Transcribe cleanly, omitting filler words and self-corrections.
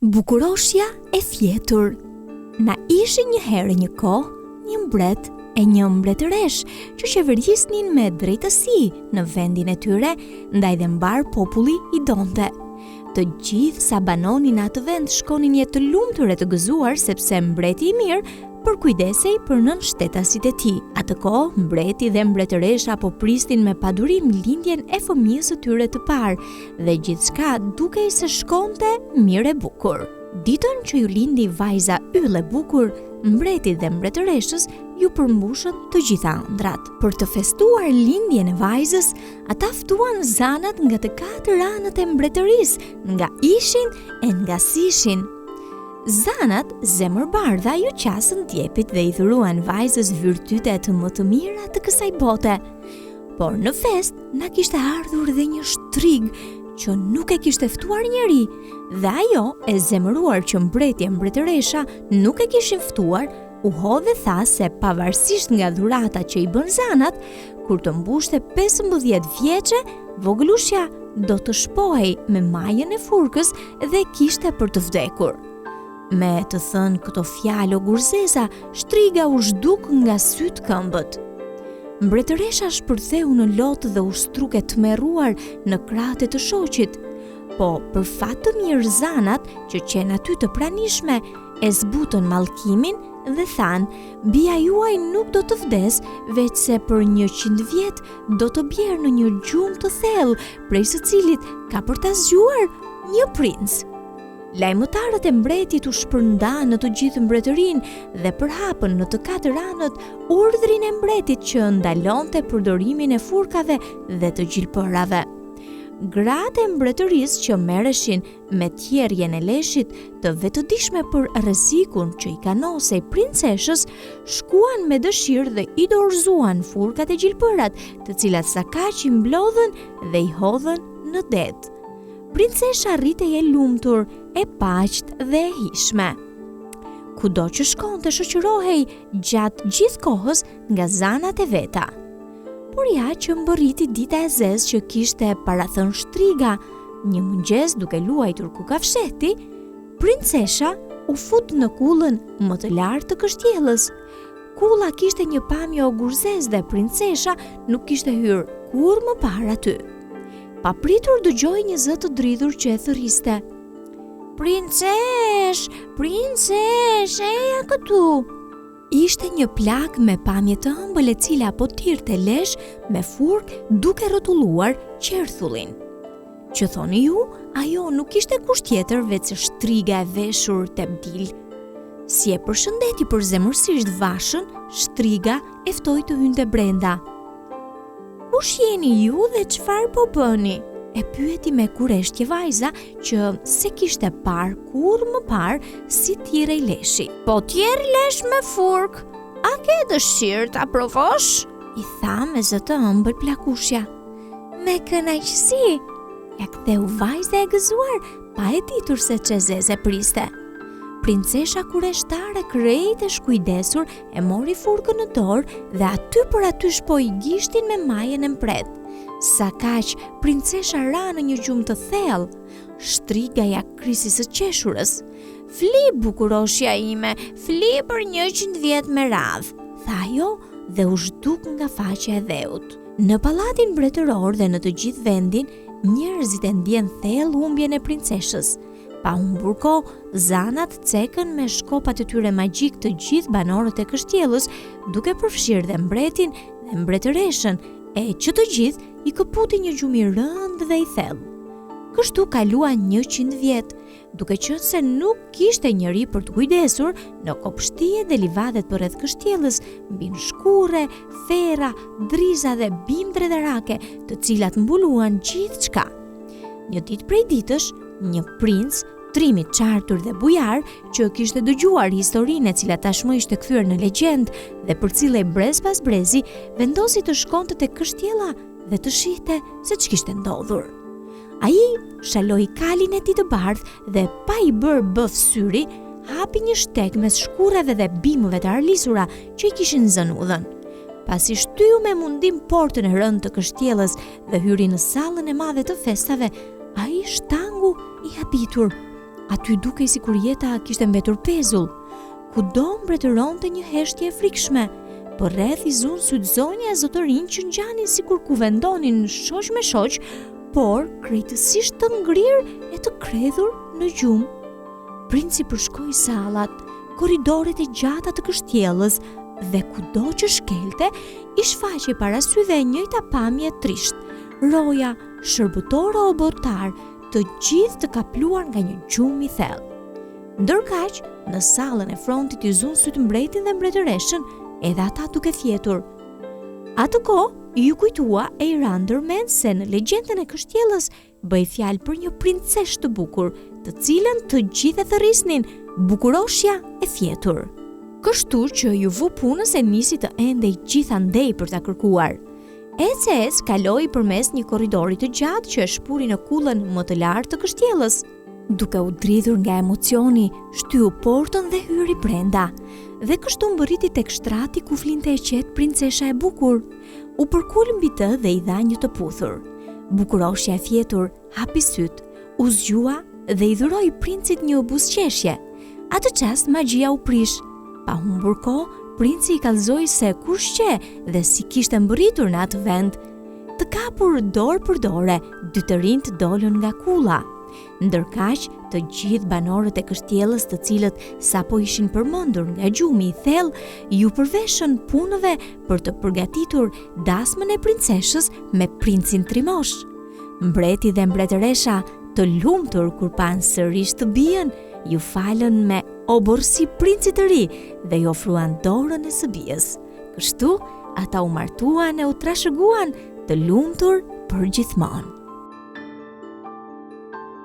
Bukuroshja e fjetur. Na ishi një herë një kohë, një mbret e një mbretëresh që qeverisnin me drejtësi në vendin e tyre, ndaj dhe mbar populli i donte. Të gjithë sa banonin atë vend shkonin jetë të lumtur e të gëzuar sepse mbreti i mirë përkujdesej për nënshtetasit e tij. Atë kohë mbreti dhe mbretëresha po pristin me padurim lindjen e fëmijës së tyre të parë dhe gjithçka dukej se shkonte mirë e bukur. Ditën që ju lindi vajza yll e bukur, mbreti dhe mbretëreshës ju përmbushën të gjitha ëndrat. Për të festuar lindjen e vajzës, ata ftuan zanat nga të katër anët e mbretërisë, nga ishin e nga sishin. Zanat zemërbardha ju qasën djepit dhe i dhuruan vajzës virtytet më të mira të kësaj bote. Por në fest na kishte ardhur dhe një shtrig që nuk e kishte ftuar njeri, dhe ajo e zemëruar që mbreti e mbretëresha nuk e kishin ftuar, u hodhe tha se pavarësisht nga dhurata që i bën zanat, kur të mbushte 15 vjeçe, vogëlushja do të shpohej me majën e furkës dhe kishte për të vdekur. Me të thënë këto fjalë o gurzeza, shtriga u zhduk nga syt këmbët. Mbretëresha shpërtheu në lotë dhe u struke tmerruar në krahët e të shoqit, po për fat të mirë zanat që qenë aty të pranishme e zbutën mallkimin dhe thanë: "Bia juaj nuk do të vdes, veç se për 100 vjet do të bjerë në një gjumë të thellë, prej së cilit ka për ta zgjuar një princ." Lajmëtarët e mbretit u shpërnda në të gjithë mbretërinë dhe përhapën në të katër anët urdhrin e mbretit që ndalonte përdorimin e furkave dhe të gjilpërave. Gratë e mbretërisë që merreshin me tjerjen e leshit të vetëdijshme për rrezikun që i kanosej princeshës, shkuan me dëshirë dhe i dorëzuan furkat e gjilpërat, të cilat sa kaq i mblodhën dhe i hodhën në det. Princesha rritej e lumtur, e paqt dhe e hishme. Kudo që shkonte shoqërohej gjatë gjithë kohës nga zanat e veta. Por ja që mbërriti dita e zezë që kishte parathën shtriga, një mëngjes duke luajtur kukafsheti, princesha u fut në kullën më të lartë të kështjellës. Kulla kishte një pamje o gurzez dhe princesha nuk kishte hyrë kur më parë aty. Papritur dëgjoi një zë të dridhur që e thërriste: "Princesh, eja këtu." Ishte një plak me pamje të ëmbël e cila po tirte lesh me furkë duke rrotulluar qerthullin. Që thoni ju, ajo nuk ishte kusht tjetër veç se shtriga e veshur tepdil. Si e përshëndeti përzemërsisht vashën, shtriga e ftoi të hynte brenda. "Kush jeni ju dhe çfarë po bëni?" e pyeti me kureshtje vajza që se kishte parë kur më parë si tjirej leshi. "Po tjerë lesh me furk, a ke dëshirë ta provosh?" i tha me zë të ëmbël plakushja. "Me kënaqësi", ja ktheu vajza e gëzuar, pa e ditur se çe zeze priste. Princesha kureshtare krejt e shkujdesur e mori furkën në dorë dhe aty për aty shpoi gishtin me majën e mpret. Sa kaq, princesha ra në një gjumë të thellë. Shtriga ja krisi së qeshurës. "Fli bukuroshja ime, fli për 100 vjet me radhë", tha ajo dhe u zhduk nga faqja e dheut. Në pallatin mbretëror dhe në të gjithë vendin, njerëzit e ndjen thellë humbjen e princeshës. Pa humbur kohë, zanat cekën me shkopat e tyre magjik të gjithë banorët e kështjellës, duke përfshirë dhe mbretin dhe mbretëreshën, e që të gjithë i këputi një gjumë i rëndë dhe i thellë. Kështu kaluan 100 vjet, duke qenë se nuk kishte njeri për të kujdesur në kopshtie dhe livadhet përreth kështjellës, mbi shkurre, ferra, driza dhe bimdre dhe rake, të cilat mbuluan gjithçka. Një ditë prej ditësh, një princ, trimi qartur dhe bujar, që kishte dëgjuar historinë e cila tashmë ishte kthyer në legjendë dhe për cilej brez pas brezi, vendosi të shkonte te kështjella dhe të shihte se ç'kishte ndodhur. Ai shaloi kalin e tij të bardhë dhe pa i bërë bëf syri, hapi një shtek mes shkurrave dhe bimëve të arlisura që i kishin zënë udhën. Pasi shtyu me mundim portën e rëndë të kështjellës dhe hyri në sallën e madhe të festave, ai shtangu i habitur. Aty dukej sikur jeta kishte mbetur pezull. Kudo mbretëronte një heshtje e frikshme, por rreth i zunë sytë zonja e zotërinj që ngjanin sikur ku vendonin shoq me shoq, por krejtësisht të ngrirë e të kredhur në gjumë. Princi përshkoi sallat, korridoret e gjata të kështjellës dhe kudo që shkelte, i shfaqej para syve e njëjta pamje trisht, roja, shërbëtorë o botar, të gjithë të kapluar nga një gjumë i thellë. Ndërkaq, në sallën e frontit i zunë sytë mbretin dhe mbretëreshën, edhe ata duke thjetur. Atë kohë, ju kujtua e i randërmen se në legjendën e kështjellës bëj fjalë për një princesh të bukur, të cilën të gjithë e thërrisnin, bukuroshja e fjetur. Kështu që ju vu punës e nisi të endej gjithandej për ta kërkuar. Ecë kaloi përmes një korridori të gjatë që e shpuri në kullën më të lartë të kështjellës. Duke u dridhur nga emocioni, shtyu portën dhe hyri brenda, dhe kështu mbërriti tek shtrati ku flinte e qetë princesha e bukur. U përkul mbi të dhe i dha një të puthur. Bukuroshja e fjetur hapi syt, u zgjua dhe i dhuroi princit një buzëqeshje. Atë çast magjia u prish. Pa humbur kohë, princi i kallëzoi se kush qe dhe si kishte mbërritur në atë vend. Të kapur dorë për dore, dy të rinjt dolën nga kulla. Ndërkaq, të gjithë banorët e kështjellës, të cilët sapo ishin përmendur nga gjumi i thellë, ju përveshën punëve për të përgatitur dasmën e princeshës me princin Trimosh. Mbreti dhe mbretëresha, të lumtur kur pan sërish të bijën, ju falën me oborsi princit të ri dhe ju ofruan dorën e së bijës. Kështu, ata u martuan e u trashëguan të lumtur për gjithmonë.